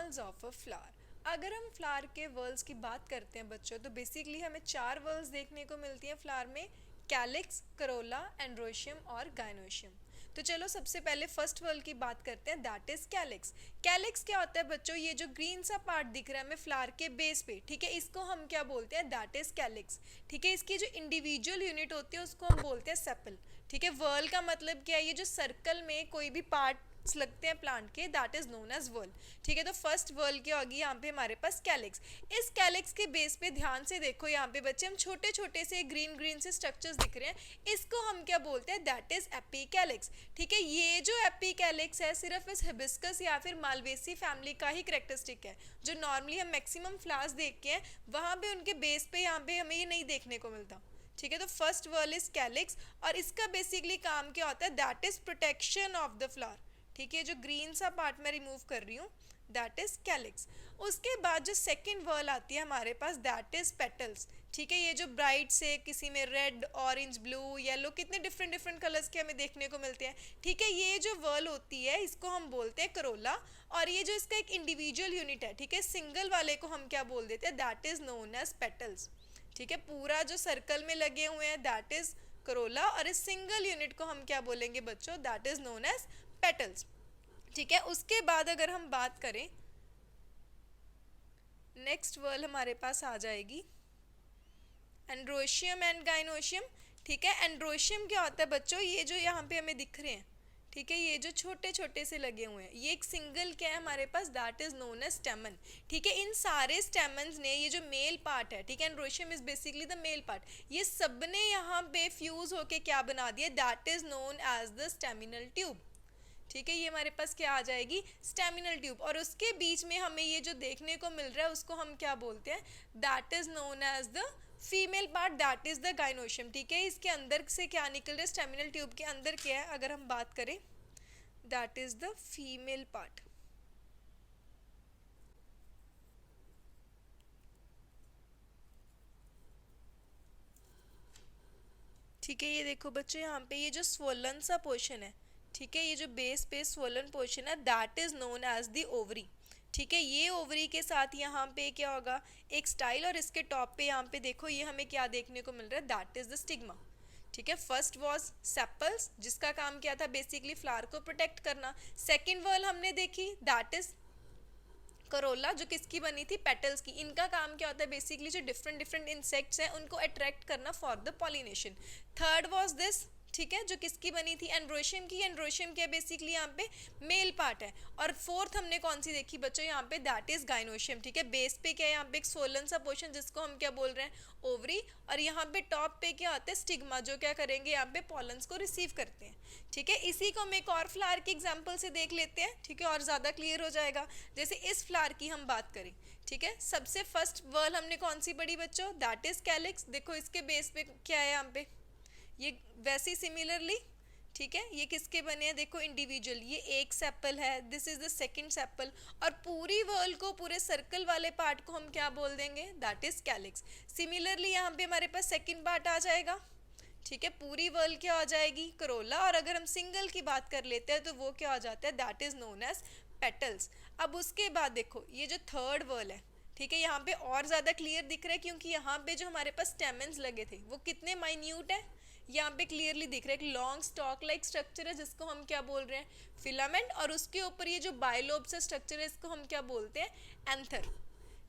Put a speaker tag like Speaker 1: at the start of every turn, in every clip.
Speaker 1: Whorls of a flower. अगर हम flower के वर्ल्स की बात करते हैं बच्चों, तो बेसिकली हमें 4 वर्ल्स देखने को मिलती हैं फ्लावर में, कैलिक्स, करोला, एंड्रोशियम और गाइनोशियम। तो चलो सबसे पहले फर्स्ट वर्ल की बात करते हैं, दैट इज कैलिक्स। कैलिक्स क्या होता है बच्चों? ये जो ग्रीन सा पार्ट दिख रहा है हमें फ्लावर के बेस पे, ठीक है, इसको हम क्या बोलते हैं? That is calyx. ठीक है, इसकी जो इंडिविजुअल यूनिट होती है उसको हम बोलते हैं सेपल। ठीक है, वर्ल का मतलब क्या है? ये जो सर्कल में कोई भी पार्ट लगते हैं प्लांट के, that is known as whorl. ठीक है, तो फर्स्ट वर्ल की होगी यहाँ पे हमारे पास कैलिक्स। इस कैलिक्स के बेस पे ध्यान से देखो, यहाँ पे बच्चे हम छोटे छोटे से ग्रीन ग्रीन से स्ट्रक्चर्स दिख रहे हैं, इसको हम क्या बोलते हैं? That is epicalyx. ठीक है, ये जो एपिकैलिक्स है सिर्फ इस हिबिस्कस या फिर मालवेसी फैमिली का ही करेक्टरिस्टिक है। जो नॉर्मली हम मैक्सिमम फ्लावर्स देखते हैं वहाँ पे उनके बेस पे यहाँ पे हमें ये नहीं देखने को मिलता। ठीक है, तो फर्स्ट वर्ल इज कैलिक्स और इसका बेसिकली काम क्या होता है? That is protection of the flower. ठीक है, जो ग्रीन सा पार्ट मैं रिमूव कर रही हूँ, दैट इज कैलिक्स। उसके बाद जो सेकेंड वर्ल आती है हमारे पास, दैट इज पेटल्स। ठीक है, ये जो ब्राइट से किसी में रेड, ऑरेंज, ब्लू, येलो, कितने डिफरेंट डिफरेंट कलर्स के हमें देखने को मिलते हैं। ठीक है, ये जो वर्ल होती है इसको हम बोलते हैं करोला, और ये जो इसका एक इंडिविजुअल यूनिट है, ठीक है, सिंगल वाले को हम क्या बोल देते हैं? That is known as petals. ठीक है, पूरा जो सर्कल में लगे हुए हैं दैट इज करोला, और इस सिंगल यूनिट को हम क्या बोलेंगे बच्चों? That is known as petals. ठीक है, उसके बाद अगर हम बात करें, नेक्स्ट वर्ल हमारे पास आ जाएगी एंड्रोशियम एंड गाइनोशियम। ठीक है, एंड्रोशियम क्या होता है बच्चों? ये जो यहाँ पे हमें दिख रहे हैं, ठीक है, ये जो छोटे छोटे से लगे हुए हैं, ये एक सिंगल क्या है हमारे पास? That is known as stamen. ठीक है, इन सारे स्टेमन्स ने, ये जो मेल पार्ट है, ठीक है, androecium is basically the male part, ये सब ने यहाँ पे फ्यूज होके क्या बना दिया? That is known as the staminal tube. ठीक है, ये हमारे पास क्या आ जाएगी? Staminal tube. और उसके बीच में हमें ये जो देखने को मिल रहा है उसको हम क्या बोलते हैं? That is known as the female part, that is the gynoecium. ठीक है, इसके अंदर से क्या निकल रहा है? स्टेमिनल ट्यूब के अंदर क्या है अगर हम बात करें, that is the female part. ठीक है, ये देखो बच्चों यहाँ पे ये जो स्वोलन सा पोर्शन है, ठीक है, ये जो बेस पे स्वोलन पोर्शन है, that is known as the ovary. ठीक है, ये ओवरी के साथ यहाँ पे क्या होगा? एक स्टाइल, और इसके टॉप पे यहाँ पे देखो ये हमें क्या देखने को मिल रहा है? That is the stigma. ठीक है, फर्स्ट वॉज सेपल्स, जिसका काम क्या था? बेसिकली फ्लावर को प्रोटेक्ट करना। सेकेंड वर्ल हमने देखी, दैट इज करोला, जो किसकी बनी थी? पेटल्स की। इनका काम क्या होता है? बेसिकली जो डिफरेंट डिफरेंट इंसेक्ट्स हैं उनको अट्रैक्ट करना for the pollination. Third was this, ठीक है, जो किसकी बनी थी? एंड्रोशियम की। एंड्रोशियम क्या बेसिकली यहाँ पे मेल पार्ट है। और फोर्थ हमने कौन सी देखी बच्चों यहाँ पे? That is gynoecium. ठीक है, बेस पे क्या है यहाँ पे? एक सोलन सा पोर्शन जिसको हम क्या बोल रहे हैं? ओवरी। और यहाँ पे टॉप पे क्या होता है? स्टिग्मा, जो क्या करेंगे यहाँ पे? पॉलन्स को रिसीव करते हैं। ठीक है, इसी को हम एक और फ्लावर के एग्जाम्पल से देख लेते हैं, ठीक है, और ज़्यादा क्लियर हो जाएगा। जैसे इस फ्लावर की हम बात करें, ठीक है, सबसे फर्स्ट वर्ल हमने कौन सी पढ़ी बच्चों? That is calyx. देखो इसके बेस पे क्या है यहाँ पे? ये वैसे ही सिमिलरली, ठीक है, ये किसके बने हैं? देखो इंडिविजुअल, ये एक सेपल है, this is the second sepal, और पूरी वर्ल को, पूरे सर्कल वाले पार्ट को हम क्या बोल देंगे? That is calyx. सिमिलरली यहाँ पे हमारे पास सेकंड पार्ट आ जाएगा। ठीक है, पूरी वर्ल क्या हो जाएगी? करोला। और अगर हम सिंगल की बात कर लेते हैं तो वो क्या हो जाता है? That is known as petals. अब उसके बाद देखो ये जो थर्ड वर्ल है, ठीक है, यहाँ पे और ज़्यादा क्लियर दिख रहा है क्योंकि यहाँ पे जो हमारे पास स्टेमेंस लगे थे वो कितने माइन्यूट है, यहाँ पे क्लियरली दिख रहा है। एक लॉन्ग स्टॉक लाइक स्ट्रक्चर है जिसको हम क्या बोल रहे हैं? फिलामेंट। और उसके ऊपर ये जो बायलोब से स्ट्रक्चर है इसको हम क्या बोलते हैं? एंथर।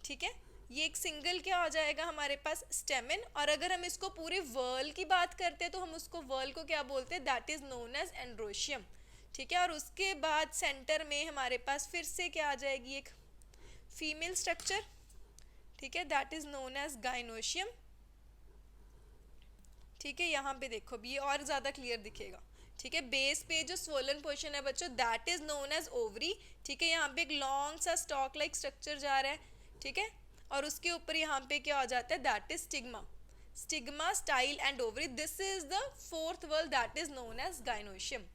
Speaker 1: ठीक है, ये एक सिंगल क्या हो जाएगा हमारे पास? स्टेमिन। और अगर हम इसको पूरे वर्ल की बात करते हैं तो हम उसको वर्ल को क्या बोलते हैं? That is known as androecium. ठीक है, और उसके बाद सेंटर में हमारे पास फिर से क्या आ जाएगी? एक फीमेल स्ट्रक्चर। ठीक है, that is known as gynoecium. ठीक है, यहाँ पे देखो भी ये और ज़्यादा क्लियर दिखेगा। ठीक है, बेस पे जो स्वोलन पोर्शन है बच्चों that is known as ovary. ठीक है, यहाँ पे एक लॉन्ग सा स्टॉक लाइक स्ट्रक्चर जा रहा है। ठीक है, और उसके ऊपर यहाँ पे क्या हो जाता है? That is stigma. Stigma, style and ovary, this is the fourth whorl, that is known as gynoecium.